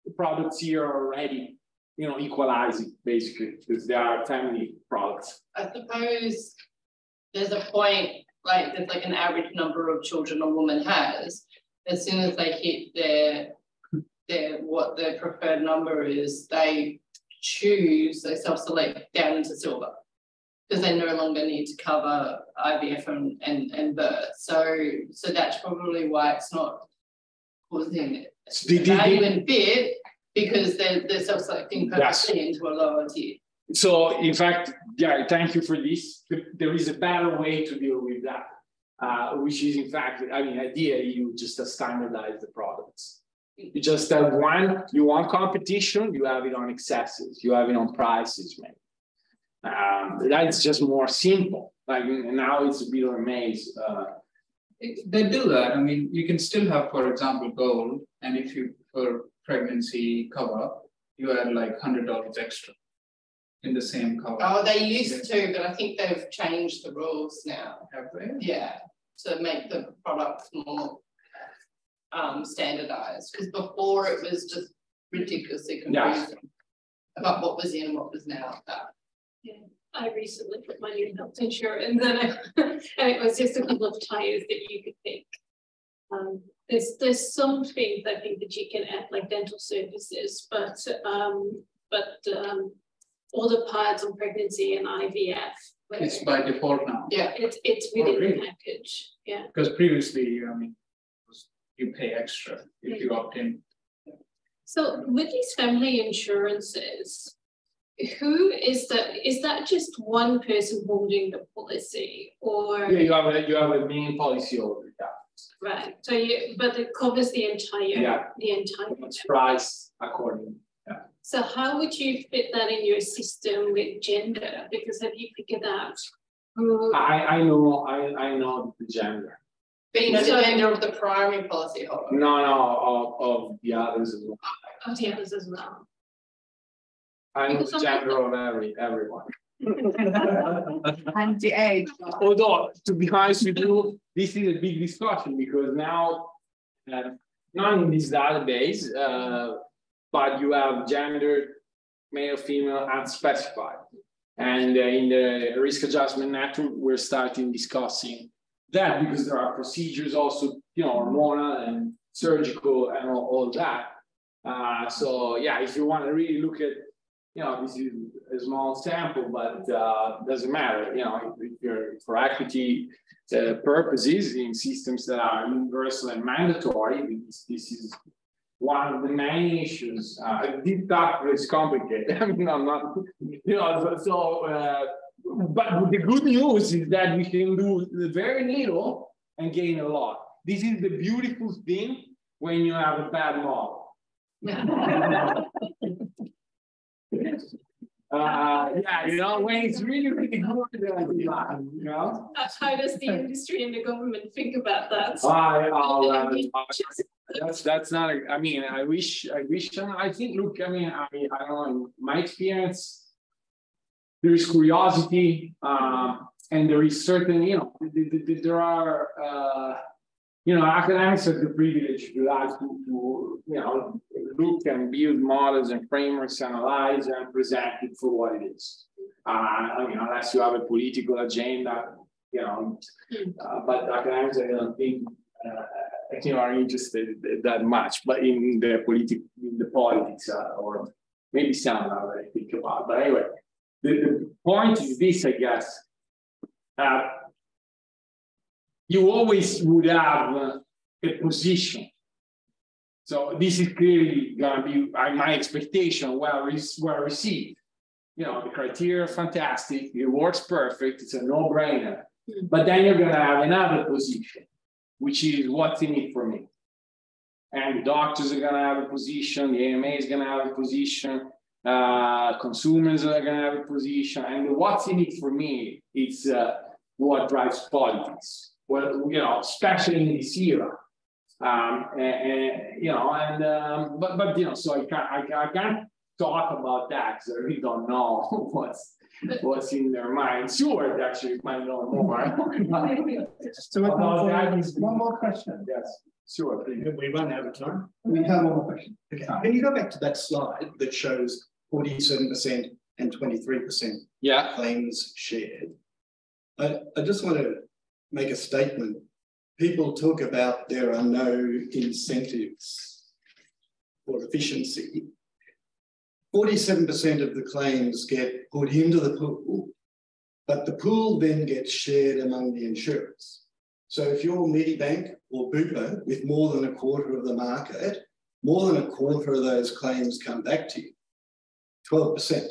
the products here are already, equalizing basically because they are family products. I suppose there's a point, like there's like an average number of children a woman has. As soon as they hit what their preferred number is, they self-select down into silver because they no longer need to cover IVF and birth. So that's probably why it's not causing value and fit, because they're self-selecting purposely into a lower tier. So in fact, yeah, thank you for this. There is a better way to deal with that, which is in fact, ideally you just standardize the products. You just have one, you want competition, you have it on excesses, you have it on prices, maybe. That's just more simple. Now it's a bit of a maze. They do that. You can still have, for example, gold, and if you, for pregnancy cover, you add like $100 extra in the same cover. Oh, they used to, but I think they've changed the rules now. Have they? Yeah, to make the products more standardized, because before it was just ridiculously confusing about what was in and what was now. Yeah, I recently put my new health insurance, and it was just a couple of tires that you could pick. There's some things I think that you can add, like dental services, but all the parts on pregnancy and IVF. It's by default now. Yeah, it's within the package. Yeah. Because previously, you pay extra if you opt in. So with these family insurances, who is that? Is that just one person holding the policy, or? Yeah, you have a main policy holder. Yeah. Right. So but it covers the entire. It's priced accordingly. Yeah. So how would you fit that in your system with gender? Because have you figured out who? I know the gender. But you know the gender of the primary policy holder? No, of the others as well. Of the others as well. I know the gender of everyone. And the age. Although, to be honest with you, this is a big discussion because now, not in this database, but you have gender, male, female, unspecified. And in the risk adjustment network, we're starting discussing that because there are procedures also, hormonal and surgical and all that. So yeah, if you want to really look at, this is a small sample, but doesn't matter. If you're for equity purposes in systems that are universal and mandatory, this is one of the main issues. This stuff is complicated. I mean, I'm not, but the good news is that we can do very little and gain a lot. This is the beautiful thing when you have a bad model. Yeah, you know, when it's really, really good, you know. How does the industry and the government think about that? That's not. I mean, I wish. I think. Look, I mean, I don't know. In my experience, there is curiosity, and there is certain. You know, there are. You know, academics have the privilege to like to you know look and build models and frameworks, analyze and present it for what it is. I mean, unless you have a political agenda, you know, but academics, I don't think are interested that much. But in the politics, or maybe some I think about. But anyway, the point is this, I guess. You always would have a position. So this is clearly going to be my expectation, well received. You know, the criteria are fantastic, it works perfect, it's a no-brainer. But then you're going to have another position, which is what's in it for me. And the doctors are going to have a position, the AMA is going to have a position, consumers are going to have a position, and what's in it for me, it's what drives politics. Well, you know, especially in this era, you know, but you know, so I can't talk about that because I really don't know what's in their mind. Stuart actually might know more. Stuart, one more question. Yes, Stuart, please. We run out of time. We have one more question. Okay. Can you go back to that slide that shows 47% and 23% claims shared? I just want to make a statement. People talk about there are no incentives for efficiency. 47% of the claims get put into the pool, but the pool then gets shared among the insurers. So if you're Medibank or Bupa with more than a quarter of the market, more than a quarter of those claims come back to you, 12%.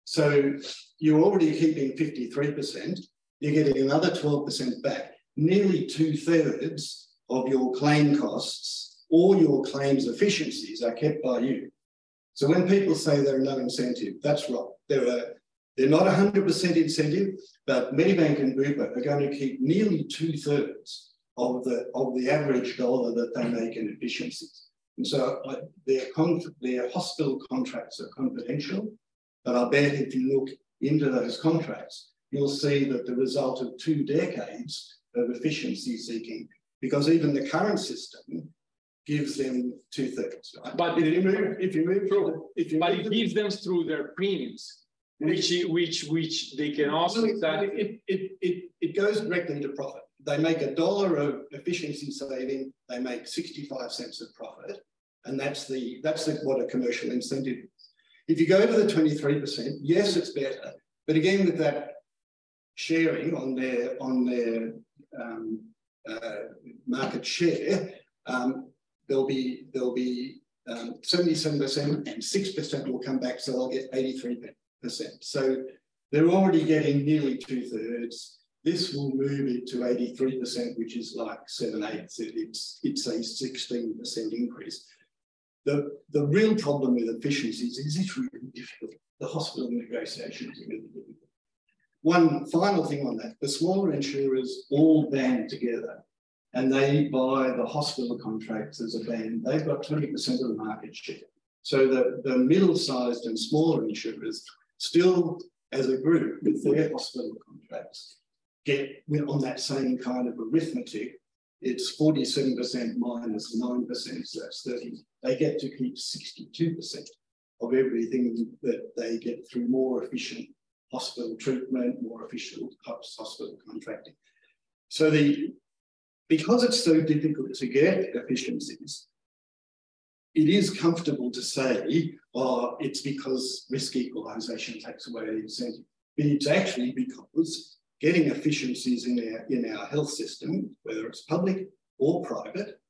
So you're already keeping 53%. You're getting another 12% back. Nearly 2/3 of your claim costs or your claims efficiencies are kept by you. So when people say there are no incentive, that's wrong. They're not 100% incentive, but Medibank and Bupa are going to keep nearly 2/3 of the average dollar that they make in efficiencies. And so their hospital contracts are confidential, but I bet if you look into those contracts, you'll see that the result of 2 decades of efficiency seeking, because even the current system gives them 2/3. Right? But if you move through, it gives them through their premiums, which they can also. It goes directly to profit. They make $1 of efficiency saving, they make 65 cents of profit, and that's what a commercial incentive is. If you go to the 23%, yes, it's better, but again with that sharing on their market share, there'll be 77% and 6% will come back, so they'll get 83%. So they're already getting nearly 2/3. This will move it to 83%, which is like 7/8. It's a 16% increase. The real problem with efficiencies is it's really difficult. The hospital negotiations are really difficult. One final thing on that, the smaller insurers all band together and they buy the hospital contracts as a band. They've got 20% of the market share. So the middle-sized and smaller insurers still, as a group with their hospital contracts, get on that same kind of arithmetic. It's 47% minus 9%, so that's 30. They get to keep 62% of everything that they get through more efficient hospital treatment, more efficient hospital contracting. So because it's so difficult to get efficiencies, it is comfortable to say, oh, it's because risk equalisation takes away the incentive. But it's actually because getting efficiencies in our health system, whether it's public or private,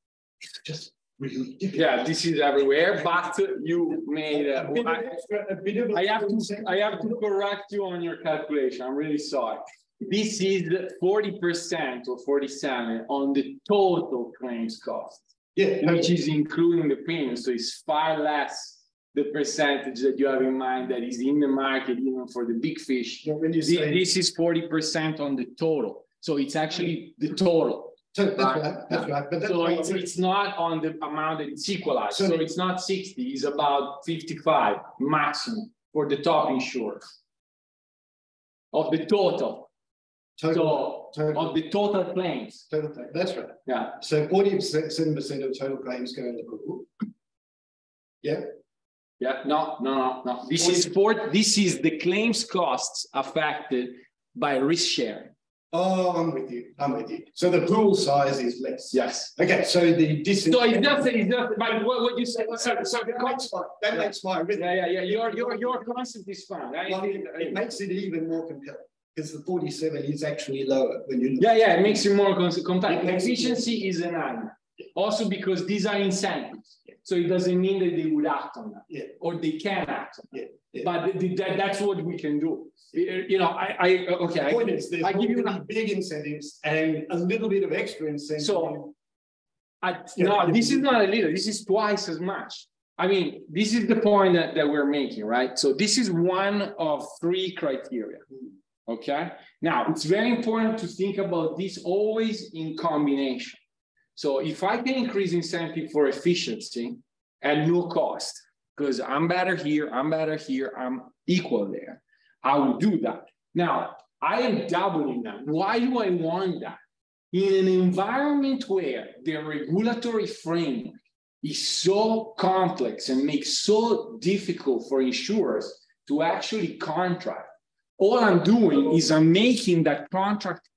it's just really difficult. Yeah, this is everywhere, but you made I have to correct you on your calculation. I'm really sorry. This is 40% or 47 on the total claims cost. Yeah, which is including the premium. So it's far less the percentage that you have in mind that is in the market, even for the big fish. Yeah, when you say, this is 40% on the total. So it's actually the total. so that's right. That's right. But that's So why it's not on the amount that it's equalized. So So it's not 60, it's about 55 maximum for the top insurers of the total. Of the total claims. total claim. That's right. Yeah. So 47% of total claims go in the pool. Yeah. Yeah, no. This is the claims costs affected by risk sharing. Oh, I'm with you. So the pool size is less. Yes. Okay, so the distance. So it's just but what you said. So that makes my rhythm. Yeah. Your concept is fine. Right? Well, it makes it even more compelling because the 47 is actually lower when you look. Yeah, it makes it more compelling. Efficiency is an argument. Also because these are incentives. So it doesn't mean that they would act on that. Yeah. Or they can act on that. Yeah. But that's what we can do. You know, The point is there's I give you big incentives and a little bit of extra incentive. So no, this is not a little, this is twice as much. I mean, this is the point that we're making, right? So this is one of 3 criteria. Okay. Now it's very important to think about this always in combination. So if I can increase incentive for efficiency at no cost, because I'm better here, I'm equal there, I will do that. Now, I am doubling that. Why do I want that? In an environment where the regulatory framework is so complex and makes so difficult for insurers to actually contract, all I'm doing is I'm making that contract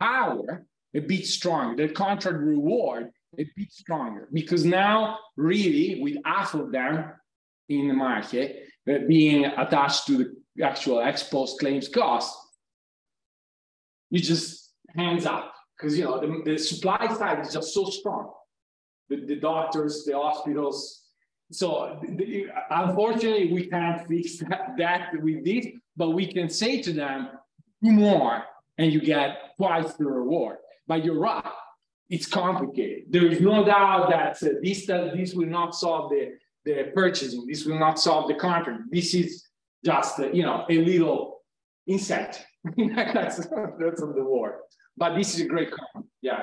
power a bit stronger, the contract reward a bit stronger, because now really with half of them in the market being attached to the actual ex-post claims cost, you just hands up, because you know the supply side is just so strong. The doctors, the hospitals. So unfortunately, we can't fix that with this, but we can say to them, do more, and you get twice the reward. But you're right, it's complicated. There is no doubt that this will not solve the purchasing. This will not solve the contract. This is just a little incentive. that's of the word. But this is a great comment. Yeah,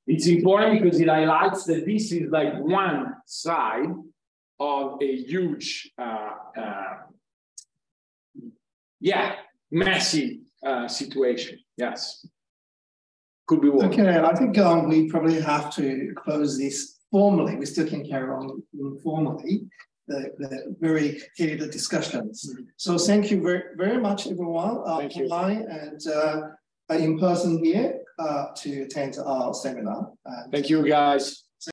it's important because it highlights that this is like one side of a huge, massive situation. Yes. Could be worse. Okay, I think we probably have to close this formally. We still can carry on informally, the very heated discussions. So thank you very much, everyone, online and in person here to attend our seminar. Thank you, guys.